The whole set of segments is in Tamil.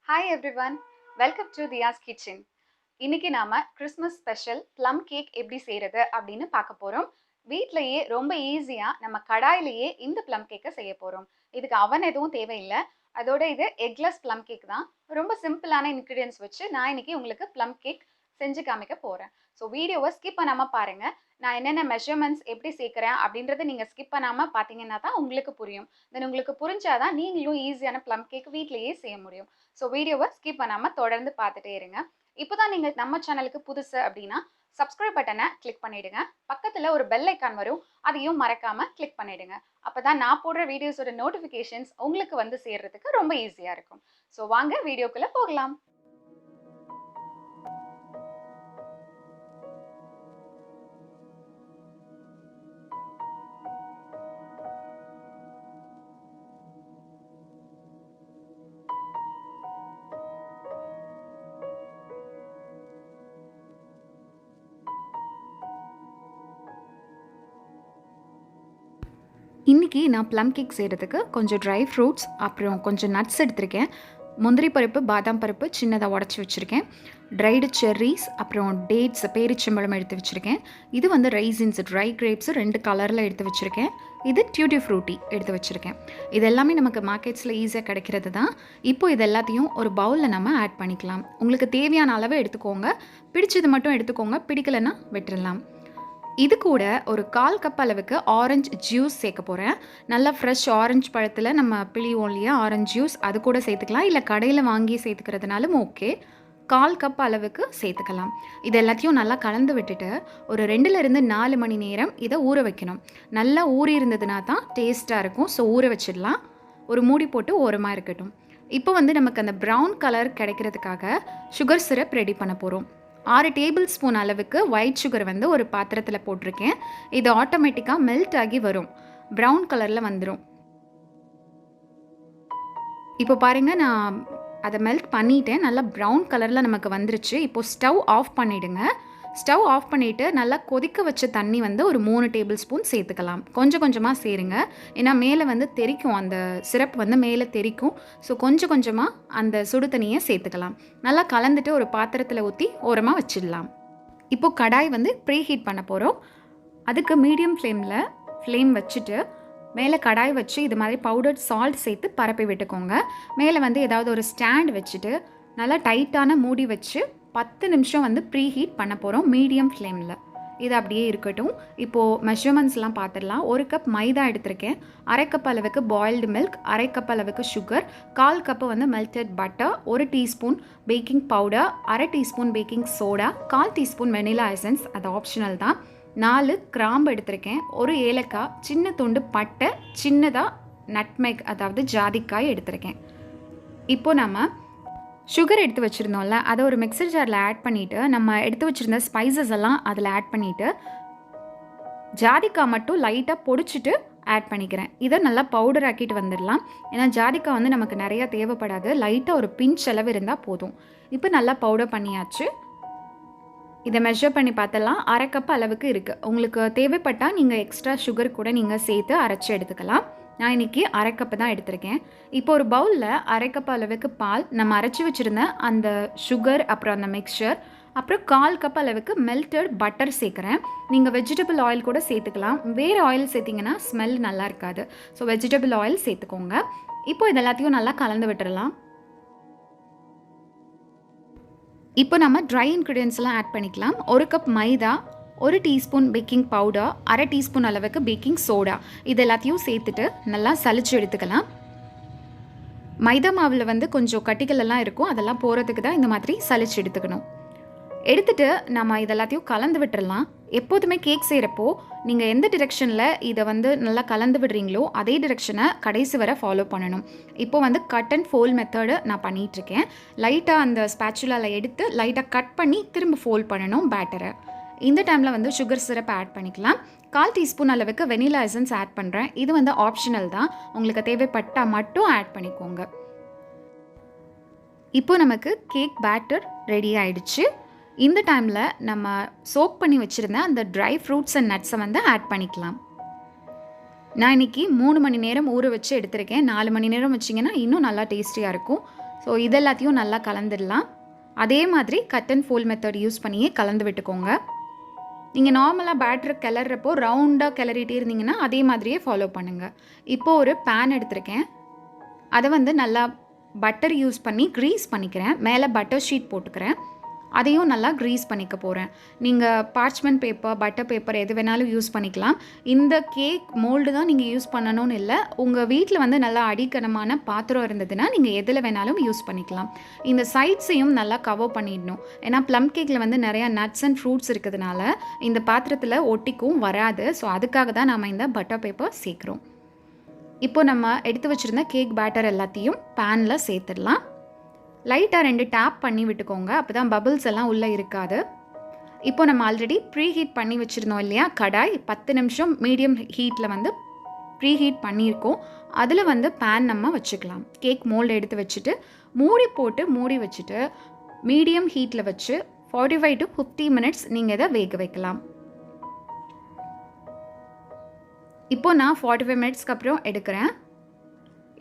Hi everyone, welcome to DEYA'S kitchen. இன்னைக்கு நாம கிறிஸ்மஸ் ஸ்பெஷல் ப்ளம் கேக் எப்படி செய்யறது அப்படின்னு பார்க்க போறோம். வீட்லயே ரொம்ப ஈஸியா நம்ம கடாயிலேயே இந்த ப்ளம் கேக்கை செய்ய போறோம். இதுக்கு அவன் எதுவும் தேவையில்லை. அதோட இது எக்லெஸ் ப்ளம் கேக் தான். ரொம்ப சிம்பிளான இன்கிரீடியன்ஸ் வச்சு நான் இன்னைக்கு உங்களுக்கு ப்ளம் கேக் செஞ்சு காமிக்க போறேன். ஸோ வீடியோவை ஸ்கிப் பண்ணாம பாருங்க. நான் என்னென்ன மெஷர்மெண்ட்ஸ் எப்படி சேர்க்குறேன் அப்படின்றத நீங்க ஸ்கிப் பண்ணாம பார்த்தீங்கன்னா தான் உங்களுக்கு புரியும். தென் உங்களுக்கு புரிஞ்சாதான் நீங்களும் ஈஸியான ப்ளம் கேக் வீட்லயே செய்ய முடியும். ஸோ வீடியோவை ஸ்கிப் பண்ணாம தொடர்ந்து பார்த்துட்டே இருங்க. இப்போதான் நீங்க நம்ம சேனலுக்கு புதுசு அப்படின்னா சப்ஸ்கிரைப் பட்டனை கிளிக் பண்ணிடுங்க. பக்கத்துல ஒரு பெல் ஐக்கான் வரும், அதையும் மறக்காம கிளிக் பண்ணிடுங்க. அப்பதான் நான் போடுற வீடியோஸோட நோட்டிபிகேஷன்ஸ் உங்களுக்கு வந்து சேர்றதுக்கு ரொம்ப ஈஸியா இருக்கும். ஸோ வாங்க வீடியோக்குள்ள போகலாம். இன்றைக்கி நான் ப்ளம் கேக் செய்கிறதுக்கு கொஞ்சம் ட்ரை ஃப்ரூட்ஸ் அப்புறம் கொஞ்சம் நட்ஸ் எடுத்திருக்கேன். முந்திரி பருப்பு, பாதாம் பருப்பு சின்னதாக உடச்சி வச்சுருக்கேன். ட்ரைடு செர்ரிஸ் அப்புறம் டேட்ஸ், பேரிச்சம்பழம் எடுத்து வச்சுருக்கேன். இது வந்து ரைசின்ஸ், ட்ரை கிரேப்ஸ் 2 கலரில் எடுத்து வச்சுருக்கேன். இது டியூட்டி ஃப்ரூட்டி எடுத்து வச்சுருக்கேன். இது எல்லாமே நமக்கு மார்க்கெட்ஸில் ஈஸியாக கிடைக்கிறது தான். இப்போது இது எல்லாத்தையும் ஒரு பவுலில் நம்ம ஆட் பண்ணிக்கலாம். உங்களுக்கு தேவையான அளவு எடுத்துக்கோங்க. பிடிச்சது மட்டும் எடுத்துக்கோங்க, பிடிக்கலைன்னா விட்டுடலாம். இது கூட ஒரு 1/4 கப் அளவுக்கு ஆரஞ்சு ஜூஸ் சேர்க்க போகிறேன். நல்லா ஃப்ரெஷ் ஆரஞ்சு பழத்தில் நம்ம பிழிவோம் இல்லையா, ஆரஞ்சு ஜூஸ், அது கூட சேர்த்துக்கலாம். இல்லை கடையில் வாங்கி சேர்த்துக்கிறதுனாலும் ஓகே. 1/4 கப் அளவுக்கு சேர்த்துக்கலாம். இது எல்லாத்தையும் நல்லா கலந்து விட்டுட்டு ஒரு 2லேருந்து 4 மணி நேரம் இதை ஊற வைக்கணும். நல்லா ஊறி இருந்ததுனா தான் டேஸ்ட்டாக இருக்கும். ஸோ ஊற வச்சிடலாம். ஒரு மூடி போட்டு ஓரமாக இருக்கட்டும். இப்போ வந்து நமக்கு அந்த ப்ரௌன் கலர் கிடைக்கிறதுக்காக சுகர் சிரப் ரெடி பண்ண போகிறோம். 6 டேபிள் ஸ்பூன் அளவுக்கு ஒயிட் சுகர் வந்து ஒரு பாத்திரத்தில் போட்டிருக்கேன். இது ஆட்டோமேட்டிக்காக மெல்ட் ஆகி வரும், ப்ரௌன் கலரில் வந்துடும். இப்போ பாருங்கள், நான் அதை மெல்ட் பண்ணிட்டேன். நல்லா ப்ரௌன் கலரில் நமக்கு வந்துருச்சு. இப்போது ஸ்டவ் ஆஃப் பண்ணிவிடுங்க. ஸ்டவ் ஆஃப் பண்ணிவிட்டு நல்லா கொதிக்க வச்ச தண்ணி வந்து ஒரு 3 டேபிள் ஸ்பூன் சேர்த்துக்கலாம். கொஞ்சம் கொஞ்சமாக சேருங்க. ஏன்னா மேலே வந்து தெறிக்கும், அந்த சிரப் வந்து மேலே தெறிக்கும். ஸோ கொஞ்சம் கொஞ்சமாக அந்த சுடு தண்ணியை சேர்த்துக்கலாம். நல்லா கலந்துட்டு ஒரு பாத்திரத்தில் ஊற்றி ஓரமாக வச்சிடலாம். இப்போது கடாய் வந்து ப்ரீ ஹீட் பண்ண போகிறோம். அதுக்கு மீடியம் ஃப்ளேம் வச்சுட்டு மேலே கடாய் வச்சு இது மாதிரி பவுடர்ட் சால்ட் சேர்த்து பரப்பி விட்டுக்கோங்க. மேலே வந்து ஏதாவது ஒரு ஸ்டாண்ட் வச்சுட்டு நல்லா டைட்டான மூடி வச்சு 10 நிமிஷம் வந்து ப்ரீ ஹீட் பண்ண போகிறோம் மீடியம் ஃப்ளேமில். இது அப்படியே இருக்கட்டும். இப்போது மெஷர்மெண்ட்ஸ்லாம் பார்த்துடலாம். 1 கப் மைதா எடுத்திருக்கேன். 1/2 கப் அளவுக்கு பாயில்டு மில்க், 1/2 கப் அளவுக்கு சுகர், 1/4 கப்பு வந்து melted butter, 1 teaspoon baking powder, 1/2 teaspoon baking soda, 1/4 teaspoon vanilla essence, அது ஆப்ஷனல் தான். 4 கிராம்பு எடுத்திருக்கேன். 1 ஏலக்காய், சின்ன துண்டு பட்டை, சின்னதாக நட்மெக் அதாவது ஜாதிக்காய் எடுத்திருக்கேன். இப்போது நம்ம சுகர் எடுத்து வச்சுருந்தோம்ல, அதை ஒரு மிக்சர் ஜாரில் ஆட் பண்ணிவிட்டு நம்ம எடுத்து வச்சுருந்த ஸ்பைசஸ் எல்லாம் அதில் ஆட் பண்ணிவிட்டு ஜாதிக்காய் மட்டும் லைட்டாக பொடிச்சிட்டு ஆட் பண்ணிக்கிறேன். இதை நல்லா பவுடர் ஆக்கிட்டு வந்துடலாம். ஏன்னா ஜாதிக்காய் வந்து நமக்கு நிறையா தேவைப்படாது, லைட்டாக ஒரு பிஞ்ச் அளவு இருந்தால் போதும். இப்போ நல்லா பவுடர் பண்ணியாச்சு. இதை மெஷர் பண்ணி பார்த்தலாம். 1/2 கப் அளவுக்கு இருக்குது. உங்களுக்கு தேவைப்பட்டால் நீங்கள் எக்ஸ்ட்ரா சுகர் கூட நீங்கள் சேர்த்து அரைச்சி எடுத்துக்கலாம். நான் இன்றைக்கி 1/2 கப்பு தான் எடுத்திருக்கேன். இப்போ ஒரு பவுலில் 1/2 கப் அளவுக்கு பால், நம்ம அரைச்சி வச்சுருந்த அந்த சுகர், அப்புறம் அந்த மிக்சர், அப்புறம் 1/4 கப் அளவுக்கு மெல்டட் பட்டர் சேர்க்குறேன். நீங்கள் வெஜிடபிள் ஆயில் கூட சேர்த்துக்கலாம். வேறு ஆயில் சேர்த்திங்கன்னா ஸ்மெல் நல்லா இருக்காது. ஸோ வெஜிடபிள் ஆயில் சேர்த்துக்கோங்க. இப்போ இது எல்லாத்தையும் நல்லா கலந்து விட்டுடலாம். இப்போ நம்ம ட்ரை இன்க்ரீடியன்ஸ்லாம் ஆட் பண்ணிக்கலாம். 1 கப் மைதா, 1 டீஸ்பூன் பேக்கிங் பவுடர், 1/2 டீஸ்பூன் அளவுக்கு பேக்கிங் சோடா, இது எல்லாத்தையும் சேர்த்துட்டு நல்லா சலிச்சு எடுத்துக்கலாம். மைதா மாவில் வந்து கொஞ்சம் கட்டிகள் எல்லாம் இருக்கும், அதெல்லாம் போகிறதுக்கு தான் இந்த மாதிரி சலிச்சு எடுத்துக்கணும். எடுத்துட்டு நம்ம இதெல்லாத்தையும் கலந்து விட்டுடலாம். எப்போதுமே கேக் செய்கிறப்போ நீங்கள் எந்த டிரெக்ஷனில் இதை வந்து நல்லா கலந்து விடுறீங்களோ அதே டிரெக்ஷனை கடைசி வரை ஃபாலோ பண்ணணும். இப்போது வந்து கட் அண்ட் ஃபோல்ட் மெத்தடு நான் பண்ணிகிட்ருக்கேன். லைட்டாக அந்த ஸ்பேச்சுலாவில் எடுத்து லைட்டாக கட் பண்ணி திரும்ப ஃபோல்ட் பண்ணணும் பேட்டரை. இந்த டைமில் வந்து சுகர் சிரப் ஆட் பண்ணிக்கலாம். 1/4 டீஸ்பூன் அளவுக்கு வெனிலா எசன்ஸ் ஆட் பண்ணுறேன். இது வந்து ஆப்ஷனல் தான், உங்களுக்கு தேவைப்பட்டால் மட்டும் ஆட் பண்ணிக்கோங்க. இப்போ நமக்கு கேக் பேட்டர் ரெடி ஆகிடுச்சு. இந்த டைமில் நம்ம சோக் பண்ணி வச்சுருந்த அந்த ட்ரை ஃப்ரூட்ஸ் அண்ட் நட்ஸை வந்து ஆட் பண்ணிக்கலாம். நான் இன்றைக்கி 3 மணி நேரம் ஊற வச்சு எடுத்திருக்கேன். 4 மணி நேரம் வச்சிங்கன்னா இன்னும் நல்லா டேஸ்டியாக இருக்கும். ஸோ இதெல்லாத்தையும் நல்லா கலந்துடலாம். அதே மாதிரி cut and fold method use பண்ணியே கலந்து விட்டுக்கோங்க. நீங்கள் நார்மலாக பேட்டர் கிளறப்போ ரவுண்டாக கிளறிட்டே இருந்தீங்கன்னா அதே மாதிரியே ஃபாலோ பண்ணுங்கள். இப்போது ஒரு பேன் எடுத்திருக்கேன். அதை வந்து நல்லா பட்டர் யூஸ் பண்ணி க்ரீஸ் பண்ணிக்கிறேன். மேலே பட்டர் ஷீட் போட்டுக்கிறேன். அதையும் நல்லா க்ரீஸ் பண்ணிக்க போகிறேன். நீங்கள் பார்ச்மெண்ட் பேப்பர், பட்டர் பேப்பர் எது வேணாலும் யூஸ் பண்ணிக்கலாம். இந்த கேக் மோல்டு தான் நீங்கள் யூஸ் பண்ணணும்னு இல்லை. உங்கள் வீட்டில் வந்து நல்லா அடிக்கனமான பாத்திரம் இருந்ததுன்னா நீங்கள் எதில் வேணாலும் யூஸ் பண்ணிக்கலாம். இந்த சைட்ஸையும் நல்லா கவர் பண்ணிடணும். ஏன்னா ப்ளம் கேக்கில் வந்து நிறையா நட்ஸ் அண்ட் ஃப்ரூட்ஸ் இருக்கிறதுனால இந்த பாத்திரத்தில் ஒட்டிக்கும் வராது. ஸோ அதுக்காக தான் நம்ம இந்த பட்டர் பேப்பர் சேர்க்குறோம். இப்போ நம்ம எடுத்து வச்சுருந்த கேக் பேட்டர் எல்லாத்தையும் பேனில் சேர்த்துடலாம். லைட்டாக 2 டேப் பண்ணி விட்டுக்கோங்க. அப்போ தான் பபிள்ஸ் எல்லாம் உள்ளே இருக்காது. இப்போ நம்ம ஆல்ரெடி ப்ரீ ஹீட் பண்ணி வச்சுருந்தோம் இல்லையா கடாய், 10 நிமிஷம் மீடியம் ஹீட்டில் வந்து ப்ரீ ஹீட் பண்ணியிருக்கோம். அதில் வந்து பேன் நம்ம வச்சுக்கலாம். கேக் மோல்டு எடுத்து வச்சுட்டு மூடி வச்சுட்டு மீடியம் ஹீட்டில் வச்சு 45 to 50 மினிட்ஸ் நீங்கள் இதை வேக வைக்கலாம். இப்போது நான் 45 மினிட்ஸ்க்கு அப்புறம் எடுக்கிறேன்.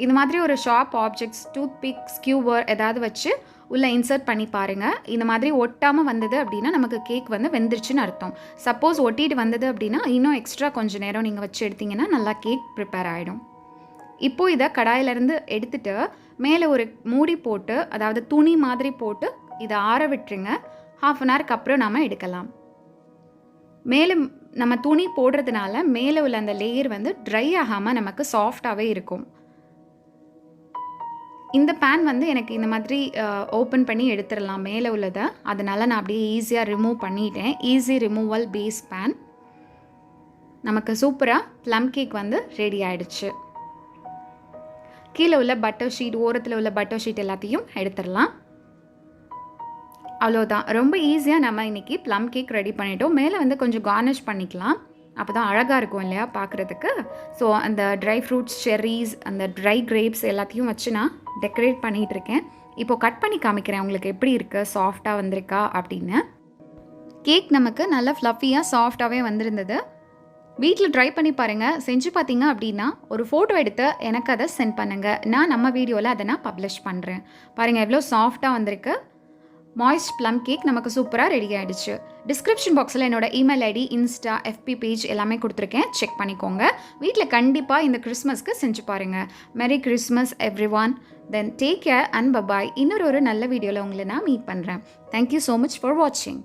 இந்த மாதிரி ஒரு sharp objects, tooth big, skewer ஏதாவது வச்சு உள்ளே இன்சர்ட் பண்ணி பாருங்கள். இந்த மாதிரி ஒட்டாமல் வந்தது அப்படின்னா நமக்கு கேக் வந்து வெந்துருச்சுன்னு அர்த்தம். சப்போஸ் ஒட்டிட்டு வந்தது அப்படின்னா இன்னும் எக்ஸ்ட்ரா கொஞ்சம் நேரம் நீங்கள் வச்சு எடுத்திங்கன்னா நல்லா கேக் ப்ரிப்பேர் ஆகிடும். இப்போது இதை கடாயிலேருந்து எடுத்துகிட்டு மேலே ஒரு மூடி போட்டு, அதாவது துணி மாதிரி போட்டு இதை ஆற விட்டுருங்க. 1/2 அன் ஹவருக்கு அப்புறம் நாம் எடுக்கலாம். மேலே நம்ம துணி போடுறதுனால மேலே உள்ள அந்த லேயர் வந்து ட்ரை ஆகாமல் நமக்கு சாஃப்டாகவே இருக்கும். இந்த பேன் வந்து எனக்கு இந்த மாதிரி ஓப்பன் பண்ணி எடுத்துடலாம் மேலே உள்ளதை. அதனால் நான் அப்படியே ஈஸியாக ரிமூவ் பண்ணிட்டேன். Easy removal base pan. நமக்கு சூப்பராக ப்ளம் கேக் வந்து ரெடி ஆகிடுச்சு. கீழே உள்ள பட்டர் ஷீட், ஓரத்தில் உள்ள பட்டர் ஷீட் எல்லாத்தையும் எடுத்துடலாம். அவ்வளோதான். ரொம்ப ஈஸியாக நம்ம இன்றைக்கி ப்ளம் கேக் ரெடி பண்ணிட்டோம். மேலே வந்து கொஞ்சம் கார்னிஷ் பண்ணிக்கலாம். அப்போ தான் அழகாக இருக்கும் இல்லையா பார்க்குறதுக்கு. ஸோ அந்த ட்ரை ஃப்ரூட்ஸ், செர்ரீஸ், அந்த ட்ரை கிரேப்ஸ் எல்லாத்தையும் வச்சு நான் டெக்கரேட் பண்ணிகிட்ருக்கேன். இப்போது கட் பண்ணி காமிக்கிறேன் உங்களுக்கு எப்படி இருக்குது, சாஃப்டாக வந்திருக்கா அப்படின்னு. கேக் நமக்கு நல்லா ஃப்ளஃபியாக சாஃப்டாகவே வந்திருந்தது. வீட்டில் ட்ரை பண்ணி பாருங்கள். செஞ்சு பார்த்தீங்க அப்படின்னா ஒரு ஃபோட்டோ எடுத்து எனக்கு அதை சென்ட் பண்ணுங்கள். நான் நம்ம வீடியோவில் அதை நான் பப்ளிஷ் பண்ணுறேன். பாருங்கள் எவ்வளோ சாஃப்டாக வந்திருக்கு. மாய்ஸ்ட் ப்ளம் கேக் நமக்கு சூப்பராக ரெடி ஆகிடுச்சு. டிஸ்கிரிப்ஷன் பாக்ஸில் என்னோட email ID, Insta, FB page எல்லாமே கொடுத்துருக்கேன். செக் பண்ணிக்கோங்க. வீட்டில் கண்டிப்பாக இந்த கிறிஸ்மஸ்க்கு செஞ்சு பாருங்கள். மெரி Christmas everyone. Then take care and bye bye. இன்னொரு நல்ல வீடியோவில் உங்களை நான் மீட் பண்ணுறேன். தேங்க்யூ ஸோ மச் ஃபார் வாட்சிங்.